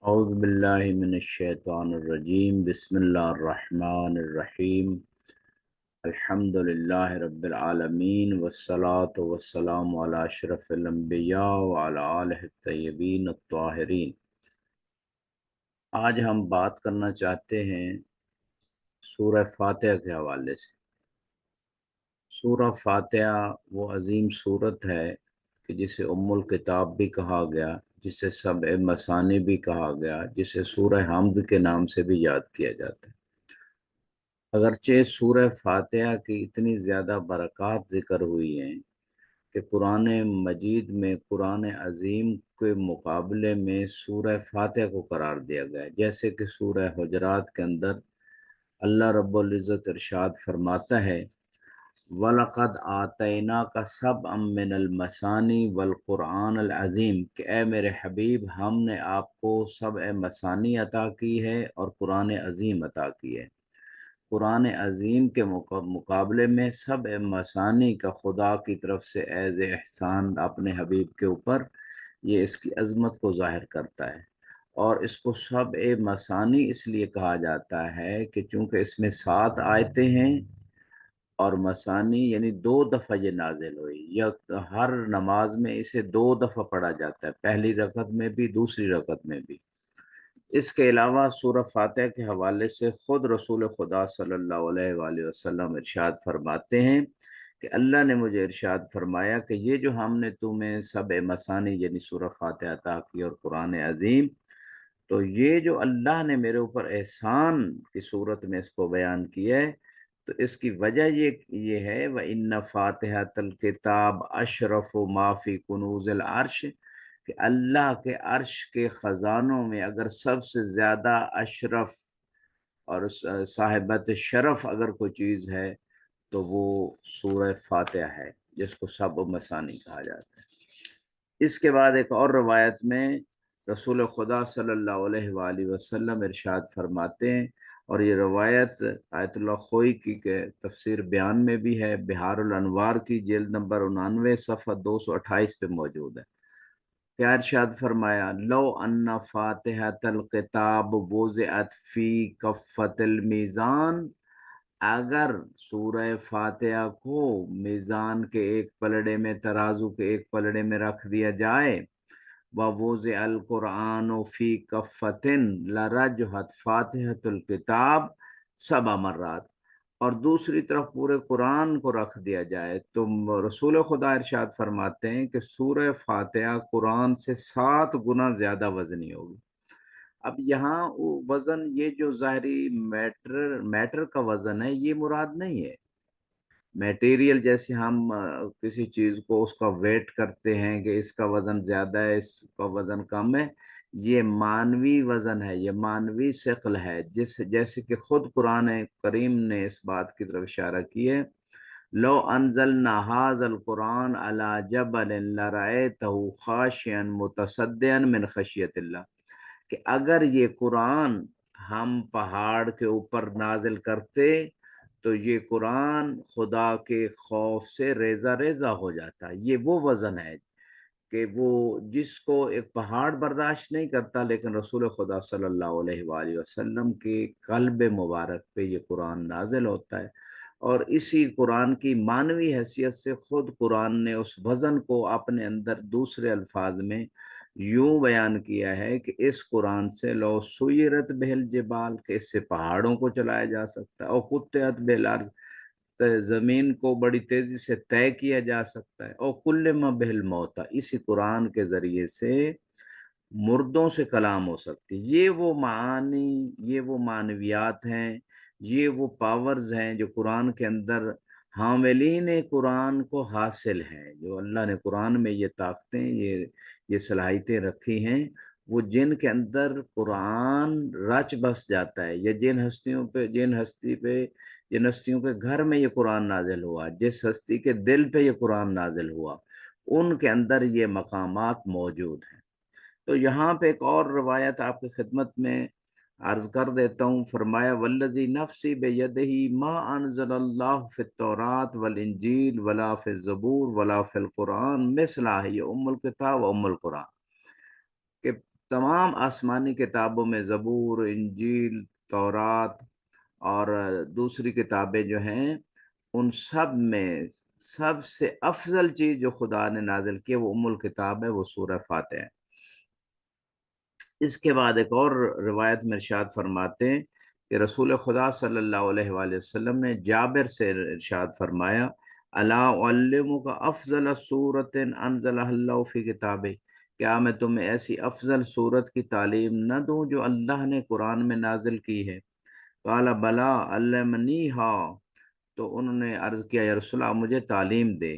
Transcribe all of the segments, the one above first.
اعوذ باللہ من الشیطان الرجیم بسم اللہ الرحمن الرحیم الحمد للہ رب العالمین والصلاة والسلام علی اشرف الانبیاء وعلی آلہ الطیبین الطاہرین۔ آج ہم بات کرنا چاہتے ہیں سورہ فاتحہ کے حوالے سے۔ سورہ فاتحہ وہ عظیم سورت ہے کہ جسے ام الکتاب بھی کہا گیا، جسے سبع مثانی بھی کہا گیا، جسے سورہ حمد کے نام سے بھی یاد کیا جاتا ہے۔ اگرچہ سورہ فاتحہ کی اتنی زیادہ برکات ذکر ہوئی ہیں کہ قرآن مجید میں قرآن عظیم کے مقابلے میں سورہ فاتحہ کو قرار دیا گیا ہے، جیسے کہ سورہ حجرات کے اندر اللہ رب العزت ارشاد فرماتا ہے وَلَقَدْ آتَيْنَاكَ سَبْعًا مِّنَ الْمَثَانِي وَالْقُرْآنَ الْعَظِيمِ کہ اے میرے حبیب ہم نے آپ کو سبع مثانی عطا کی ہے اور قرآن عظیم عطا کی ہے۔ قرآن عظیم کے مقابلے میں سبع مثانی کا خدا کی طرف سے ایز احسان اپنے حبیب کے اوپر، یہ اس کی عظمت کو ظاہر کرتا ہے۔ اور اس کو سبع مثانی اس لیے کہا جاتا ہے کہ چونکہ اس میں 7 آیتیں ہیں، اور مثانی یعنی 2 دفعہ یہ نازل ہوئی، یا ہر نماز میں اسے 2 دفعہ پڑھا جاتا ہے، پہلی رکعت میں بھی دوسری رکعت میں بھی۔ اس کے علاوہ سورہ فاتحہ کے حوالے سے خود رسول خدا صلی اللہ علیہ وآلہ وسلم ارشاد فرماتے ہیں کہ اللہ نے مجھے ارشاد فرمایا کہ یہ جو ہم نے تمہیں سبع مثانی یعنی سورہ فاتحہ عطا کی اور قرآن عظیم، تو یہ جو اللہ نے میرے اوپر احسان کی صورت میں اس کو بیان کیا ہے، تو اس کی وجہ یہ ہے وَإِنَّ فَاتِحَةَ الْكِتَابِ أَشْرَفُ مَا فِي كُنُوزِ الْعَرْشِ کہ اللہ کے عرش کے خزانوں میں اگر سب سے زیادہ اشرف اور صاحبت شرف اگر کوئی چیز ہے تو وہ سورہ فاتحہ ہے، جس کو سبع مثانی کہا جاتا ہے۔ اس کے بعد ایک اور روایت میں رسول خدا صلی اللہ علیہ وآلہ وسلم ارشاد فرماتے ہیں، اور یہ روایت آیت اللہ خوئی کی کہ تفسیر بیان میں بھی ہے، بحار الانوار کی جلد نمبر 99 صفحہ 228 پہ موجود ہے۔ کیا ارشاد فرمایا لو ان فاتحۃ الکتاب وضعت فی کفۃ المیزان اگر سورہ فاتحہ کو میزان کے ایک پلڑے میں، ترازو کے ایک پلڑے میں رکھ دیا جائے، وَوُضِعَ الْقُرْآنُ فِي كَفَّةٍ لَرَجَحَتْ فَاتِحَةُ الْكِتَابِ 7 مرات، اور دوسری طرف پورے قرآن کو رکھ دیا جائے تو رسول خدا ارشاد فرماتے ہیں کہ سورہ فاتحہ قرآن سے 7 گنا زیادہ وزنی ہوگی۔ اب یہاں وزن یہ جو ظاہری میٹر کا وزن ہے یہ مراد نہیں ہے۔ میٹیریل جیسے ہم کسی چیز کو اس کا ویٹ کرتے ہیں کہ اس کا وزن زیادہ ہے، اس کا وزن کم ہے، یہ مانوی وزن ہے، یہ مانوی ثقل ہے، جیسے کہ خود قرآن کریم نے اس بات کی طرف اشارہ کی ہے لو انزلنا هذا القرآن على جبل لرأيته خاشعا متصدعا من خشیت اللہ کہ اگر یہ قرآن ہم پہاڑ کے اوپر نازل کرتے تو یہ قرآن خدا کے خوف سے ریزہ ریزہ ہو جاتا۔ یہ وہ وزن ہے کہ وہ جس کو ایک پہاڑ برداشت نہیں کرتا، لیکن رسول خدا صلی اللہ علیہ وآلہ وسلم کے قلب مبارک پہ یہ قرآن نازل ہوتا ہے۔ اور اسی قرآن کی معنوی حیثیت سے خود قرآن نے اس وزن کو اپنے اندر دوسرے الفاظ میں یوں بیان کیا ہے کہ اس قرآن سے لو سیرت بہل جبال کہ اس سے پہاڑوں کو چلایا جا سکتا ہے، اور قطعت بہل ارض زمین کو بڑی تیزی سے طے کیا جا سکتا ہے، اور کلم بہل موتا اسی قرآن کے ذریعے سے مردوں سے کلام ہو سکتی۔ یہ وہ معانی، یہ وہ معنویات ہیں، یہ وہ پاورز ہیں جو قرآن کے اندر حاملین قرآن کو حاصل ہیں۔ جو اللہ نے قرآن میں یہ طاقتیں، یہ صلاحیتیں رکھی ہیں، وہ جن کے اندر قرآن رچ بس جاتا ہے، یا جن ہستیوں کے گھر میں یہ قرآن نازل ہوا، جس ہستی کے دل پہ یہ قرآن نازل ہوا، ان کے اندر یہ مقامات موجود ہیں۔ تو یہاں پہ ایک اور روایت آپ کی خدمت میں عرض کر دیتا ہوں۔ فرمایا والذی نفسی بیدہ ما انزل اللہ فی التوراۃ والانجیل ولا فی الزبور ولا فی القرآن مثلہ، یہ ام الکتاب و ام القرآن، کہ تمام آسمانی کتابوں میں زبور، انجیل، تورات اور دوسری کتابیں جو ہیں، ان سب میں سب سے افضل چیز جو خدا نے نازل کی ہے وہ ام الکتاب ہے، وہ سورہ فاتحہ ہے۔ اس کے بعد ایک اور روایت میں ارشاد فرماتے ہیں کہ رسول خدا صلی اللہ علیہ وآلہ وسلم نے جابر سے ارشاد فرمایا، الا اعلمک افضل سورۃ انزلہ اللہ فی کتابہ، کیا میں تمہیں ایسی افضل سورت کی تعلیم نہ دوں جو اللہ نے قرآن میں نازل کی ہے؟ قال بلا علمنی ہا، تو انہوں نے عرض کیا یا رسول اللہ مجھے تعلیم دے۔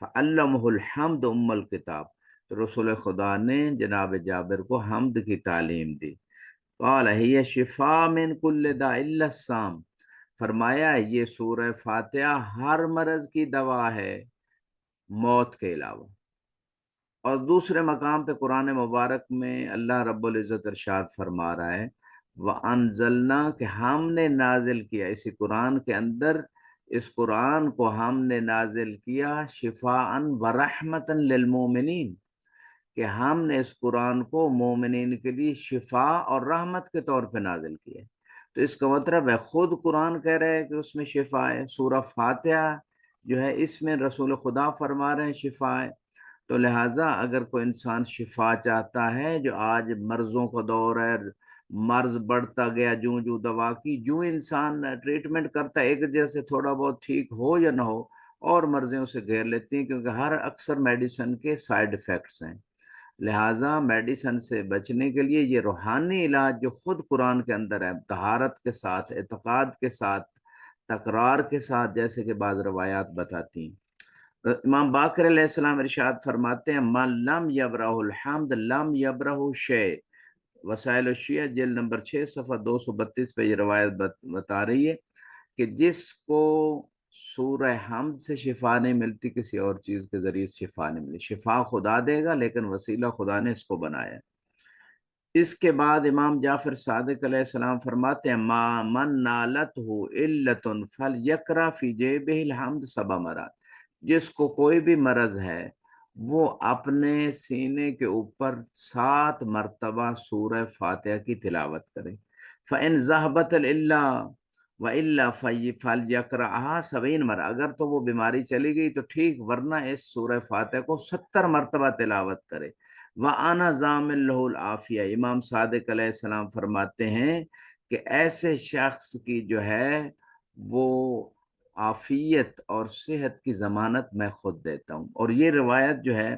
فعلمہ الحمد ام الکتاب، تو رسول خدا نے جناب جابر کو حمد کی تعلیم دی۔ قال ہی شفاء من کل داء الا السام، فرمایا یہ سورہ فاتحہ ہر مرض کی دوا ہے موت کے علاوہ۔ اور دوسرے مقام پہ قرآن مبارک میں اللہ رب العزت ارشاد فرما رہا ہے، وَأَنزَلْنَا، کہ ہم نے نازل کیا اسی قرآن کے اندر، اس قرآن کو ہم نے نازل کیا شفاءً وَرَحْمَةً لِّلْمُؤْمِنِينَ، کہ ہم نے اس قرآن کو مومنین کے لیے شفا اور رحمت کے طور پہ نازل کیا ہے۔ تو اس کا مطلب ہے خود قرآن کہہ رہے ہیں کہ اس میں شفا ہے، سورہ فاتحہ جو ہے اس میں رسول خدا فرما رہے ہیں شفا ہے۔ تو لہٰذا اگر کوئی انسان شفا چاہتا ہے، جو آج مرضوں کا دور ہے، مرض بڑھتا گیا جوں جوں دوا کی، جو انسان ٹریٹمنٹ کرتا ہے ایک جیسے تھوڑا بہت ٹھیک ہو یا نہ ہو، اور مرضیں اسے گھیر لیتی ہیں، کیونکہ ہر اکثر میڈیسن کے سائیڈ ایفیکٹس ہیں۔ لہٰذا میڈیسن سے بچنے کے لیے یہ روحانی علاج جو خود قرآن کے اندر ہے، طہارت کے ساتھ، اعتقاد کے ساتھ، تکرار کے ساتھ، جیسے کہ بعض روایات بتاتی ہیں۔ امام باقر علیہ السلام ارشاد فرماتے ہیں، من لم یبرہ الحمد لم یبرہ شیء، وسائل الشیعہ جلد نمبر 6 صفحہ 232 پہ یہ روایت بتا رہی ہے کہ جس کو سورہ حمد سے شفا نہیں ملتی، کسی اور چیز کے ذریعے شفا نہیں ملتی، شفا خدا دے گا لیکن وسیلہ خدا نے اس کو بنایا۔ اس کے بعد امام جعفر صادق علیہ السلام فرماتے ہیں، ما من نالتہ علت فلیقرأ فی جیبہ الحمد 7 مرات، جس کو کوئی بھی مرض ہے وہ اپنے سینے کے اوپر 7 مرتبہ سورہ فاتحہ کی تلاوت کرے۔ فَإِن ذَهَبَتِ الْإِلَّا وَإِلَّا فَلْيَقْرَأْهَا 70 مرہ، اگر تو وہ بیماری چلی گئی تو ٹھیک، ورنہ اس سورہ فاتحہ کو 70 مرتبہ تلاوت کرے۔ وَأَنَا ضَامِنٌ لَهُ الْعَافِيَةَ، امام صادق علیہ السلام فرماتے ہیں کہ ایسے شخص کی جو ہے وہ عافیت اور صحت کی ضمانت میں خود دیتا ہوں۔ اور یہ روایت جو ہے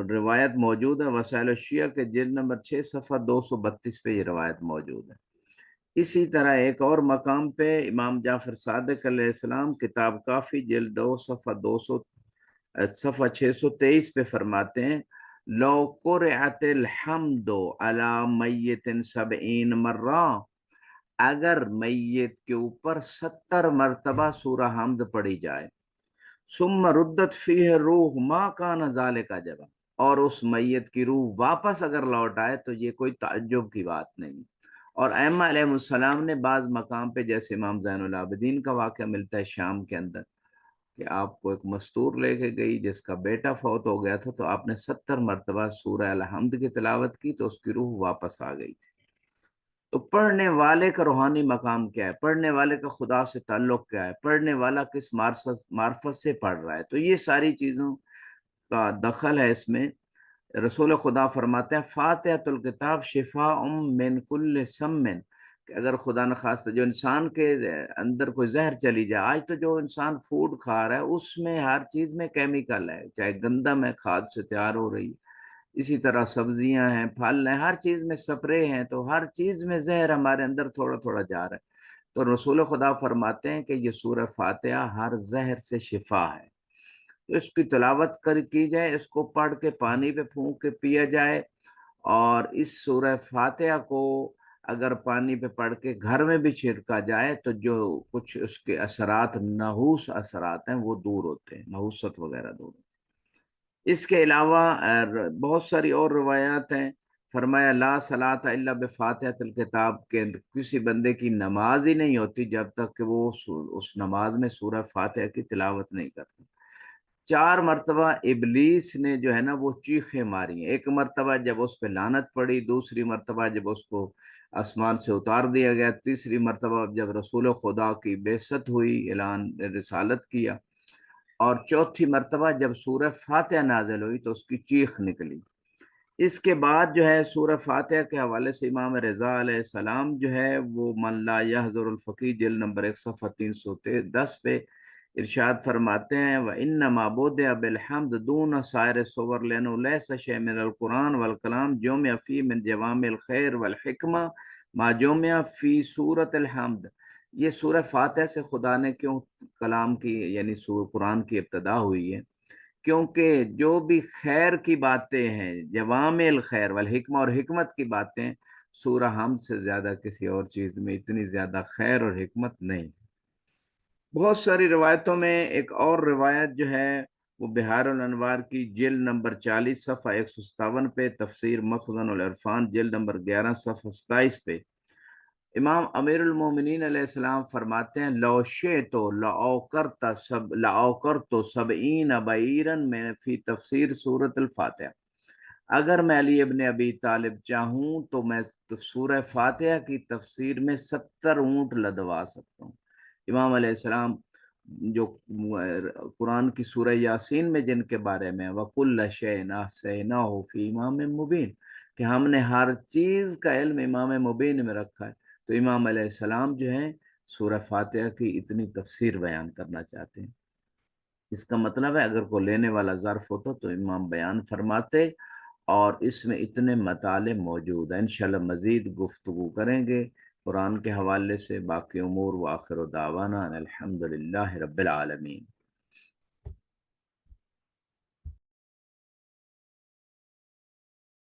روایت موجود ہے وسائل الشیعہ کے جلد نمبر 6 صفحہ 232 پہ یہ روایت موجود ہے۔ اسی طرح ایک اور مقام پہ امام جعفر صادق علیہ السلام کتاب کافی جلد 2 صفحہ 623 پہ فرماتے ہیں، لو قرأت الحمد علی میت 70 مرہ، اگر میت کے اوپر 70 مرتبہ سورہ حمد پڑھی جائے، ثم ردت فیہ روح ما کان ذالک عجبا، اور اس میت کی روح واپس اگر لوٹ آئے تو یہ کوئی تعجب کی بات نہیں۔ اور ائمہ علیہ السلام نے بعض مقام پہ، جیسے امام زین العابدین کا واقعہ ملتا ہے شام کے اندر، کہ آپ کو ایک مستور لے کے گئی جس کا بیٹا فوت ہو گیا تھا، تو آپ نے 70 مرتبہ سورہ الحمد کی تلاوت کی تو اس کی روح واپس آ گئی تھی۔ تو پڑھنے والے کا روحانی مقام کیا ہے، پڑھنے والے کا خدا سے تعلق کیا ہے، پڑھنے والا کس معرفت سے پڑھ رہا ہے، تو یہ ساری چیزوں کا دخل ہے اس میں۔ رسول خدا فرماتے ہیں، فاتحۃ الکتاب شفاء من کل سم، کہ اگر خدا نخواستہ جو انسان کے اندر کوئی زہر چلی جائے، آج تو جو انسان فوڈ کھا رہا ہے اس میں ہر چیز میں کیمیکل ہے، چاہے گندم ہے کھاد سے تیار ہو رہی ہے، اسی طرح سبزیاں ہیں، پھل ہیں، ہر چیز میں سپرے ہیں، تو ہر چیز میں زہر ہمارے اندر تھوڑا تھوڑا جا رہا ہے۔ تو رسول خدا فرماتے ہیں کہ یہ سورہ فاتحہ ہر زہر سے شفا ہے، تو اس کی تلاوت کی جائے، اس کو پڑھ کے پانی پہ پھونک کے پیا جائے، اور اس سورہ فاتحہ کو اگر پانی پہ پڑھ کے گھر میں بھی چھڑکا جائے تو جو کچھ اس کے اثرات، نحوس اثرات ہیں، وہ دور ہوتے ہیں، نحوست وغیرہ دور ہوتے ہیں۔ اس کے علاوہ بہت ساری اور روایات ہیں۔ فرمایا، لا صلاۃ الا بفاتحۃ الکتاب، کے کسی بندے کی نماز ہی نہیں ہوتی جب تک کہ وہ اس نماز میں سورہ فاتحہ کی تلاوت نہیں کرتا۔ 4 مرتبہ ابلیس نے جو ہے نا وہ چیخیں ماری ہیں۔ ایک مرتبہ جب اس پہ لعنت پڑی، دوسری مرتبہ جب اس کو آسمان سے اتار دیا گیا، تیسری مرتبہ جب رسول خدا کی بعثت ہوئی، اعلان رسالت کیا، اور چوتھی مرتبہ جب سورہ فاتحہ نازل ہوئی تو اس کی چیخ نکلی۔ اس کے بعد جو ہے سورہ فاتحہ کے حوالے سے امام رضا علیہ السلام جو ہے وہ من لا یحضر الفقیہ جلد نمبر 1 صفحہ 310 پہ ارشاد فرماتے ہیں وَإِنَّمَا بُدِعَ بِالْحَمْدِ دُونَ سَائِرِ الصُّوَرِ لِأَنَّهُ لَيْسَ شَيْءٌ مِنَ الْقُرْآنِ وَالْكَلَامِ جُمِعَ فِيهِ مِنْ جَوَامِعِ الْخَيْرِ وَالْحِکْمَةِ مَا جُمِعَ فِي سورۃ الحمد۔ یہ سورہ فاتحہ سے خدا نے کیوں کلام کی یعنی قرآن کی ابتدا ہوئی ہے؟ کیونکہ جو بھی خیر کی باتیں ہیں، جوامع الخیر والحکمہ، اور حکمت کی باتیں، سورہ حمد سے زیادہ کسی اور چیز میں اتنی زیادہ خیر اور حکمت نہیں۔ بہت ساری روایتوں میں ایک اور روایت جو ہے وہ بحار الانوار کی جلد نمبر 40 صفحہ 157 پہ، تفسیر مخزن العرفان جلد نمبر 11 صفحہ 27 پہ امام امیر المومنین علیہ السلام فرماتے ہیں لو شئتو لأوکرت 70 بعیرا میں فی تفسیر سورۃ الفاتحہ۔ اگر میں علی ابن ابی طالب چاہوں تو میں سورہ فاتحہ کی تفسیر میں 70 اونٹ لدوا سکتا ہوں۔ امام علیہ السلام جو قرآن کی سورہ یاسین میں جن کے بارے میں وَكُلَّ شَيْءٍ أَحْصَيْنَاهُ فِي إِمَامٍ مُبِينٍ کہ ہم نے ہر چیز کا علم امام مبین میں رکھا ہے، تو امام علیہ السلام جو ہیں سورہ فاتحہ کی اتنی تفسیر بیان کرنا چاہتے ہیں۔ اس کا مطلب ہے اگر کوئی لینے والا ظرف ہوتا تو امام بیان فرماتے، اور اس میں اتنے مطالب موجود ہیں۔ انشاءاللہ مزید گفتگو کریں گے قرآن کے حوالے سے۔ باقی امور وآخر دعوانا الحمدللہ رب العالمین۔